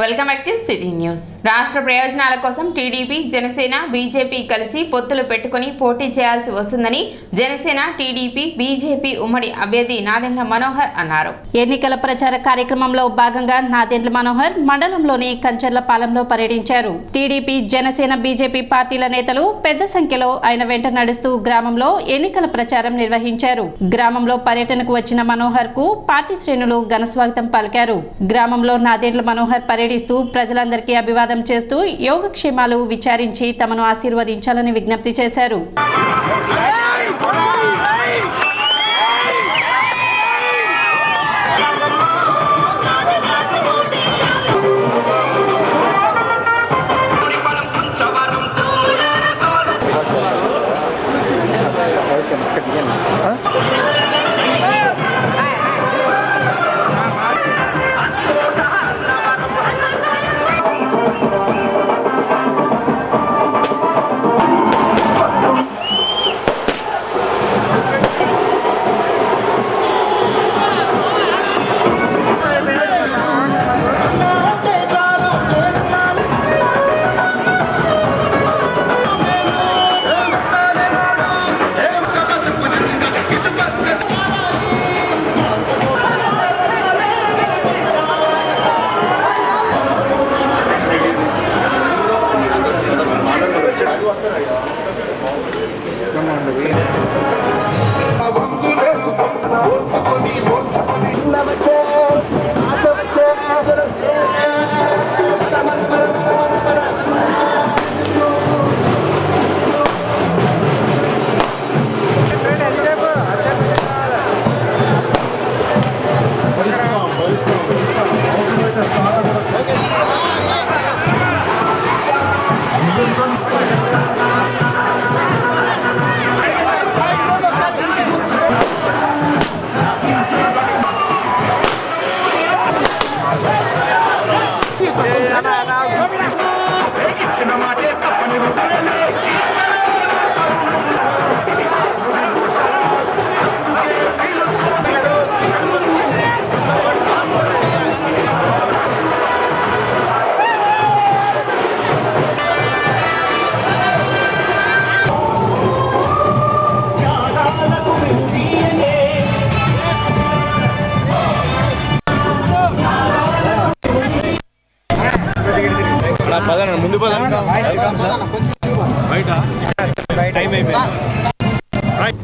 Welcome back to city news. రాష్ట్ర ప్రయోజనాల కోసం టీడీపీ, జనసేన, బీజేపీ కలిసి పొత్తులు పెట్టుకుని పోటీ చేయాల్సి వస్తుందని జనసేన, టీడీపీ, బీజేపీ ఉమ్మడి అభ్యర్థి నాదెండ్ల మనోహర్ అన్నారు. ఎన్నికల ప్రచార కార్యక్రమంలో భాగంగా నాదెండ్ల మనోహర్ మండలంలోని కంచర్లపాలెంలో పర్యటించారు. టీడీపీ, జనసేన, బీజేపీ పార్టీల నేతలు పెద్ద సంఖ్యలో ఆయన వెంట నడుస్తూ గ్రామంలో ఎన్నికల ప్రచారం నిర్వహించారు. గ్రామంలో పర్యటనకు వచ్చిన మనోహర్ కు పార్టీ శ్రేణులు ఘన స్వాగతం పలికారు. గ్రామంలో నాదెండ్ల మనోహర్ పర్యటిస్తూ ప్రజలందరికీ అభివాదం చేస్తూ యోగక్షేమాలు విచారించి తమను ఆశీర్వదించాలని విజ్ఞప్తి చేశారు.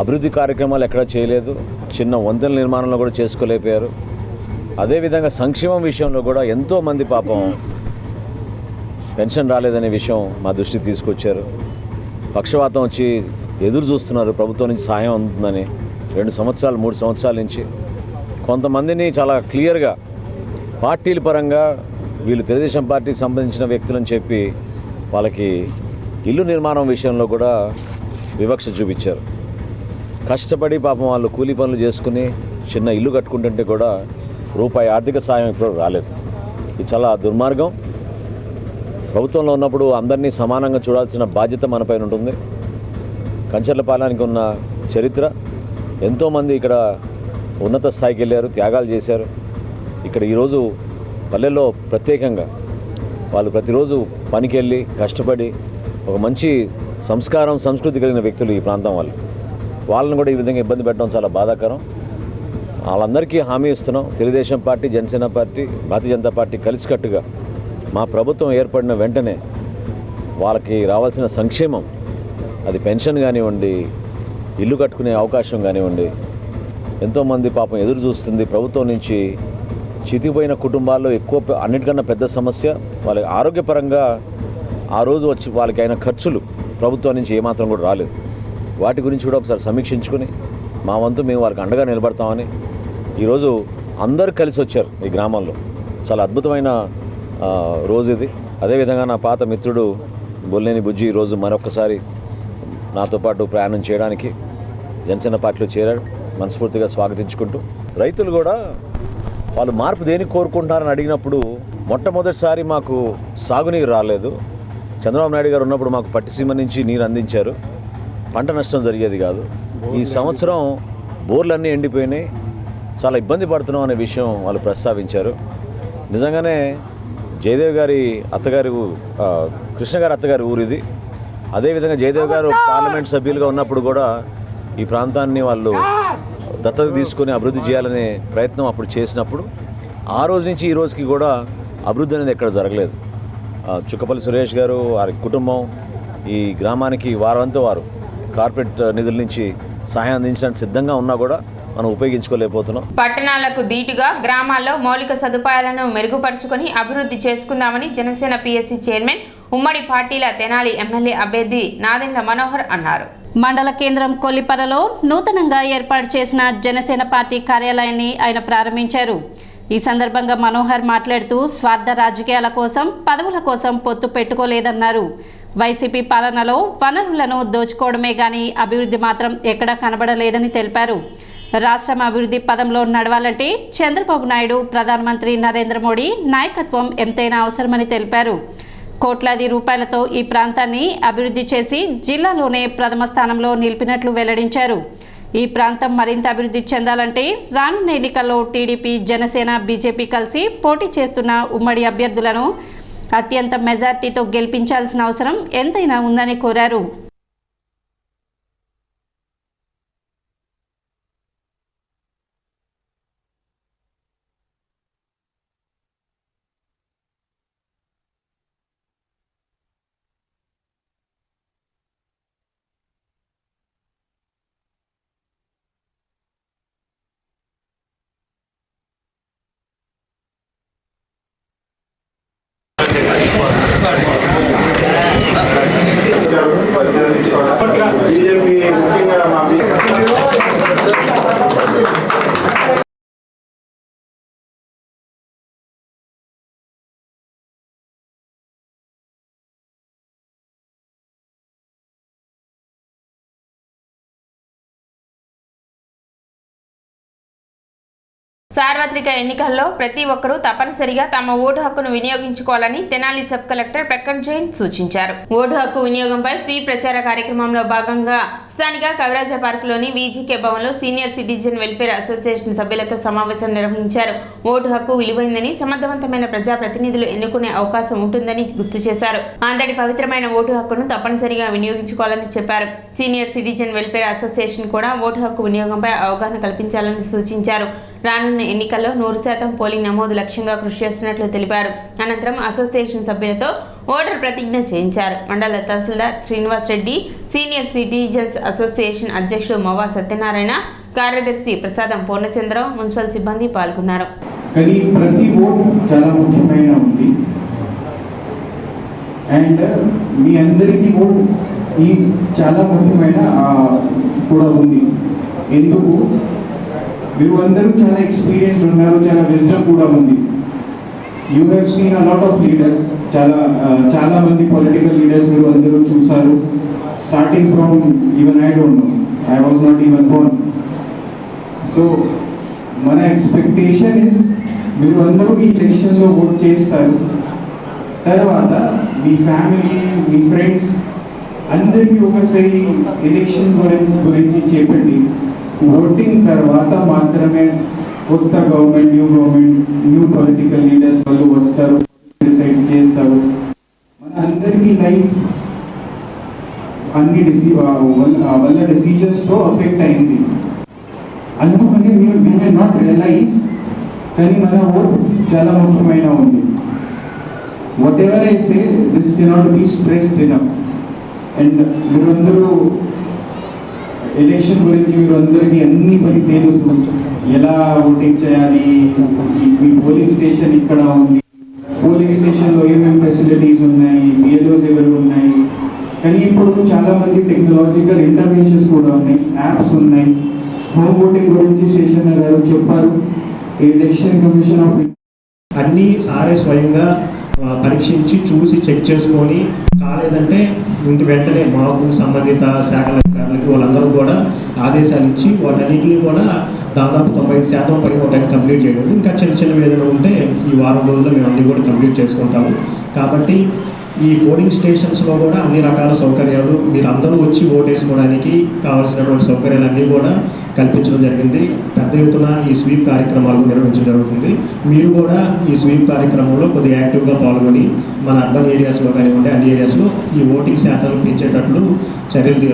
అభివృద్ధి కార్యక్రమాలు ఎక్కడా చేయలేదు. చిన్న వంతెనల నిర్మాణంలో కూడా చేసుకోలేకపోయారు. అదేవిధంగా సంక్షేమం విషయంలో కూడా ఎంతోమంది పాపం పెన్షన్ రాలేదనే విషయం మా దృష్టికి తీసుకొచ్చారు. పక్షవాతం వచ్చి ఎదురు చూస్తున్నారు ప్రభుత్వం నుంచి సాయం అందుతుందని. 2 సంవత్సరాలు 3 సంవత్సరాల నుంచి కొంతమందిని చాలా క్లియర్గా పార్టీల పరంగా వీళ్ళు తెలుగుదేశం పార్టీకి సంబంధించిన వ్యక్తులని చెప్పి వాళ్ళకి ఇల్లు నిర్మాణం విషయంలో కూడా వివక్ష చూపించారు. కష్టపడి పాపం వాళ్ళు కూలీ పనులు చేసుకుని చిన్న ఇల్లు కట్టుకుంటుంటే కూడా రూపాయి ఆర్థిక సాయం ఇప్పుడు రాలేదు. ఇది చాలా దుర్మార్గం. ప్రభుత్వంలో ఉన్నప్పుడు అందరినీ సమానంగా చూడాల్సిన బాధ్యత మనపైన ఉంటుంది. కంచర్లపాలెంకి ఉన్న చరిత్ర, ఎంతోమంది ఇక్కడ ఉన్నత స్థాయికి వెళ్ళారు, త్యాగాలు చేశారు. ఇక్కడ ఈరోజు పల్లెల్లో ప్రత్యేకంగా వాళ్ళు ప్రతిరోజు పనికి వెళ్ళి కష్టపడి ఒక మంచి సంస్కారం, సంస్కృతి కలిగిన వ్యక్తులు ఈ ప్రాంతం వాళ్ళని కూడా ఈ విధంగా ఇబ్బంది పెట్టడం చాలా బాధాకరం. వాళ్ళందరికీ హామీ ఇస్తున్నాం. Telugu Desam party, Janasena party, Bharatiya Janata party కలిసికట్టుగా మా ప్రభుత్వం ఏర్పడిన వెంటనే వాళ్ళకి రావాల్సిన సంక్షేమం, అది పెన్షన్ కానివ్వండి, ఇల్లు కట్టుకునే అవకాశం కానివ్వండి, ఎంతోమంది పాపం ఎదురు చూస్తుంది ప్రభుత్వం నుంచి. చితిపోయిన కుటుంబాల్లో ఎక్కువ అన్నిటికన్నా పెద్ద సమస్య వాళ్ళకి ఆరోగ్యపరంగా ఆ రోజు వచ్చి వాళ్ళకి అయిన ఖర్చులు ప్రభుత్వం నుంచి ఏమాత్రం కూడా రాలేదు. వాటి గురించి కూడా ఒకసారి సమీక్షించుకుని మా వంతు మేము వారికి అండగా నిలబడతామని ఈరోజు అందరూ కలిసి వచ్చారు ఈ గ్రామంలో. చాలా అద్భుతమైన రోజు ఇది. అదేవిధంగా నా పాత మిత్రుడు బొల్లేని బుజ్జి ఈరోజు మరొకసారి నాతో పాటు ప్రయాణం చేయడానికి జనసేన పార్టీలో చేరాడు. మనస్ఫూర్తిగా స్వాగతించుకుంటూ, రైతులు కూడా వాళ్ళు మార్పు దేనికి కోరుకుంటారని అడిగినప్పుడు మొట్టమొదటిసారి మాకు సాగునీరు రాలేదు. చంద్రబాబు నాయుడు గారు ఉన్నప్పుడు మాకు పట్టిసీమ నుంచి నీరు అందించారు, పంట నష్టం జరిగేది కాదు. ఈ సంవత్సరం బోర్లన్నీ ఎండిపోయినాయి, చాలా ఇబ్బంది పడుతున్నాం అనే విషయం వాళ్ళు ప్రస్తావించారు. నిజంగానే జయదేవ్ గారి అత్తగారి కృష్ణ గారి అత్తగారి ఊరు ఇది. అదేవిధంగా జయదేవ్ గారు పార్లమెంట్ సభ్యులుగా ఉన్నప్పుడు కూడా ఈ ప్రాంతాన్ని వాళ్ళు దత్తత తీసుకొని అభివృద్ధి చేయాలనే ప్రయత్నం అప్పుడు చేసినప్పుడు ఆ రోజు నుంచి ఈ రోజుకి కూడా అభివృద్ధి అనేది ఎక్కడ జరగలేదు. చుక్కపల్లి సురేష్ గారు వారి కుటుంబం ఈ గ్రామానికి వారంతా వారు కార్పొరేట్ నిధుల నుంచి సహాయం అందించడానికి సిద్ధంగా ఉన్నా కూడా మనం ఉపయోగించుకోలేకపోతున్నాం. పట్టణాలకు దీటుగా గ్రామాల్లో మౌలిక సదుపాయాలను మెరుగుపరుచుకొని అభివృద్ధి చేసుకుందామని జనసేన పిఎస్సి చైర్మన్ ఉమ్మడి పార్టీల తెనాలి ఎమ్మెల్యే అభ్యర్థి నాదెండ్ల మనోహర్ అన్నారు. మండల కేంద్రం కొల్లిపరలో నూతనంగా ఏర్పాటు చేసిన జనసేన పార్టీ కార్యాలయాన్ని ఆయన ప్రారంభించారు. ఈ సందర్భంగా మనోహర్ మాట్లాడుతూ స్వార్థ రాజకీయాల కోసం పదవుల కోసం పొత్తు పెట్టుకోలేదన్నారు. వైసీపీ పాలనలో వనరులను దోచుకోవడమే గానీ అభివృద్ధి మాత్రం ఎక్కడా కనబడలేదని తెలిపారు. రాష్ట్రం అభివృద్ధి పదంలో నడవాలంటే చంద్రబాబు నాయుడు, ప్రధానమంత్రి నరేంద్ర మోడీ నాయకత్వం ఎంతైనా అవసరమని తెలిపారు. కోట్లాది రూపాయలతో ఈ ప్రాంతాన్ని అభివృద్ధి చేసి జిల్లాలోనే ప్రథమ స్థానంలో నిలిపినట్లు వెల్లడించారు. ఈ ప్రాంతం మరింత అభివృద్ధి చెందాలంటే రానున్న ఎన్నికల్లో టీడీపీ, జనసేన, బీజేపీ కలిసి పోటీ చేస్తున్న ఉమ్మడి అభ్యర్థులను అత్యంత మెజార్టీతో గెలిపించాల్సిన అవసరం ఎంతైనా ఉందని కోరారు. సార్వత్రిక ఎన్నికల్లో ప్రతి ఒక్కరూ తప్పనిసరిగా తమ ఓటు హక్కును వినియోగించుకోవాలని తెనాలి సబ్ కలెక్టర్ ప్రక్కన్ జైన్ సూచించారు. ఓటు హక్కు వినియోగంపై స్వీప్ ప్రచార కార్యక్రమంలో భాగంగా స్థానిక కవిరాజ పార్కులోని వీజీకే భవన్లో సీనియర్ సిటిజన్ వెల్ఫేర్ అసోసియేషన్ సభ్యులతో సమావేశం నిర్వహించారు. ఓటు హక్కు విలువైందని, సమర్థవంతమైన ప్రజాప్రతినిధులు ఎన్నుకునే అవకాశం ఉంటుందని గుర్తు చేశారు. అంతటి పవిత్రమైన ఓటు హక్కును తప్పనిసరిగా వినియోగించుకోవాలని చెప్పారు. సీనియర్ సిటిజన్ వెల్ఫేర్ అసోసియేషన్ కూడా ఓటు హక్కు వినియోగంపై అవగాహన కల్పించాలని సూచించారు. రానున్న ఎన్నికల్లో 100% పోలింగ్ నమోదు లక్ష్యంగా కృషి చేస్తున్నట్లు తెలిపారు. అనంతరం అసోసియేషన్ సభ్యులతో ఓటర్ ప్రతిజ్ఞ చేయించారు. మండల తహసీల్దార్ Srinivas Reddy, senior citizens association అధ్యక్షుడు మోవా సత్యనారాయణ, కార్యదర్శి ప్రసాదం పూర్ణచంద్ర, మున్సిపల్ సిబ్బంది పాల్గొన్నారు. కానీ ప్రతి ఓటు చాలా ముఖ్యమైన ఉంది అండ్ మీ అందరికీ ఓటు ఈ చాలా ముఖ్యమైన కూడా ఉంది. ఎందుకు మీరు అందరూ చాలా ఎక్స్పీరియన్స్ ఉన్నారు, చాలా విజ్డమ్ కూడా ఉంది. You have seen a lot of leaders, చాలా మంది పొలిటికల్ లీడర్స్ మీరు అందరూ చూసారు. Starting from even I don't know, I was not even Born. So మన ఎక్స్పెక్టేషన్ ఇస్ మీరు అందరూ ఈ ఎలక్షన్లో ఓట్ చేస్తారు. తర్వాత మీ ఫ్యామిలీ, మీ ఫ్రెండ్స్ అందరికీ ఒకసారి ఎలక్షన్ గురించి చెప్పండి. ఓటింగ్ తర్వాత మాత్రమే కొత్త గవర్నమెంట్, న్యూ పొలిటికల్ లీడర్స్ వాళ్ళు వస్తారు, డిసైడ్ చేస్తారు. మన అందరికీ లైఫ్ అన్ని వాళ్ళ డిసిజన్స్తో అఫెక్ట్ అయింది. అందుకని వీ మే నాట్ రియలైజ్, కానీ మన ఓట్ చాలా ముఖ్యమైన ఉంది. What ever I say, this cannot be stressed enough. And మీరందరూ ఎలక్షన్ గురించి మీరు అందరికీ అన్ని పని తెలుసు, ఎలా ఓటింగ్ చేయాలి, మీ పోలింగ్ స్టేషన్ ఇక్కడ ఉంది, పోలింగ్ స్టేషన్లో ఏమేమి ఫెసిలిటీస్ ఉన్నాయి, బిఎల్ఓస్ ఎవరు ఉన్నాయి. కానీ ఇప్పుడు చాలామంది టెక్నాలజికల్ ఇంటర్వెన్షన్స్ కూడా ఉన్నాయి, యాప్స్ ఉన్నాయి. హోమ్ ఓటింగ్ గురించి శేషన్న గారు చెప్పారు. ఎలక్షన్ కమిషన్ ఆఫ్ అన్నీ సారే స్వయంగా పరీక్షించి చూసి చెక్ చేసుకొని కాలేదంటే ఇంటి వెంటనే మాకు సంబంధిత శాఖల అధికారులకి వాళ్ళందరూ కూడా ఆదేశాలు ఇచ్చి వాటన్నిటిని కూడా దాదాపు 95% పైన ఒకటి కంప్లీట్ చేయడం. ఇంకా చిన్న ఏదైనా ఉంటే ఈ వారం రోజుల్లో మేము అన్నీ కూడా కంప్లీట్ చేసుకుంటాము. కాబట్టి ఈ పోలింగ్ స్టేషన్స్లో కూడా అన్ని రకాల సౌకర్యాలు, మీరు అందరూ వచ్చి ఓటేసుకోవడానికి కావాల్సినటువంటి సౌకర్యాలన్నీ కూడా కల్పించడం జరిగింది. పెద్ద ఎత్తున ఈ స్వీప్ కార్యక్రమాలు నిర్వహించడం జరుగుతుంది. మీరు కూడా ఈ స్వీప్ కార్యక్రమంలో కొద్దిగా యాక్టివ్గా పాల్గొని మన అర్బన్ ఏరియాస్లో కానివ్వండి అన్ని ఏరియాస్లో ఈ ఓటింగ్ శాతాలు పెంచేటట్లు చర్యలు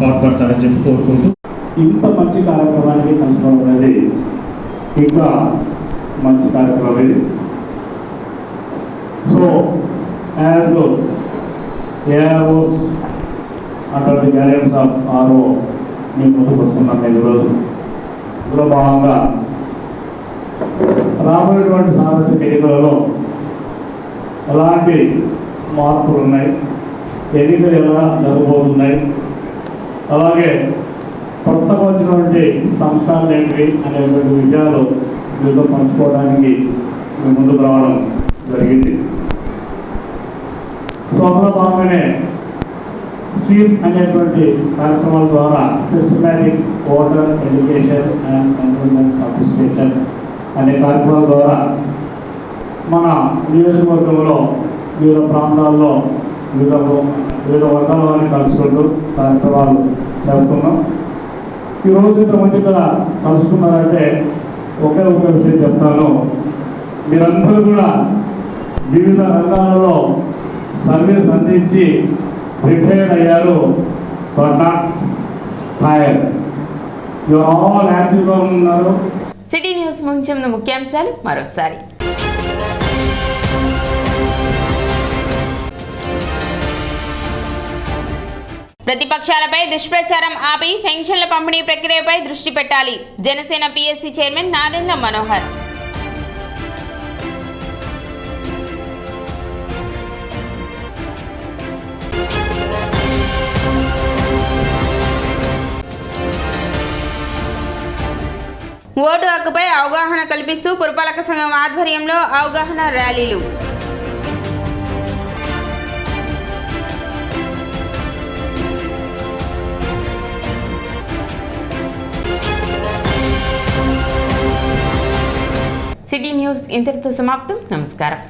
పాటుపడతారని చెప్పి కోరుకుంటూ, ఇంత మంచి కార్యక్రమానికి కలుసుకోవడం అనేది ఇంకా మంచి కార్యక్రమం ఇది. So as AROs under the guidance of RO మేము ముందుకు వస్తున్నాం. ఈరోజు ఇందులో భాగంగా రాబోయేటువంటి సార్వత్రిక ఎన్నికలలో ఎలాంటి మార్పులు ఉన్నాయి, ఎన్నికలు ఎలా జరగబోతున్నాయి, అలాగే కొత్తగా వచ్చినటువంటి సంస్కరణలు ఏంటి అనేటువంటి విషయాలు మీతో పంచుకోవడానికి మేము ముందుకు రావడం జరిగింది. సో అందులో భాగంగానే స్వీప్ అనేటువంటి కార్యక్రమాల ద్వారా systematic voter education and enrolment participation అనే కార్యక్రమాల ద్వారా మన నియోజకవర్గంలో వివిధ ప్రాంతాల్లో వివిధ వర్గాల వారిని కలుసుకుంటూ కార్యక్రమాలు చేస్తున్నాం. ఈరోజు ఇంతమంది ఇక్కడ కలుసుకున్నారంటే ఒకే ఒక విషయం చెప్తాను. మీరందరూ కూడా వివిధ రంగాలలో సర్వీస్ అందించి రిటైర్డ్ అయ్యారు, but not fire. You all యాక్టివ్గా ఉన్నారు. సిటీ న్యూస్ ముంచెంన ముఖ్యాంశాలు మరోసారి. ప్రతిపక్షాలపై దుష్ప్రచారం ఆపి పెన్షన్ల పంపిణీ ప్రక్రియపై దృష్టి పెట్టాలి. Janasena PSC chairman Nadendla Manohar. Vote హక్కుపై అవగాహన కల్పిస్తూ పురపాలక సంఘం ఆధ్వర్యంలో అవగాహన ర్యాలీలు. సిటీ న్యూస్ ఇంతటితో సమాప్తం. నమస్కారం.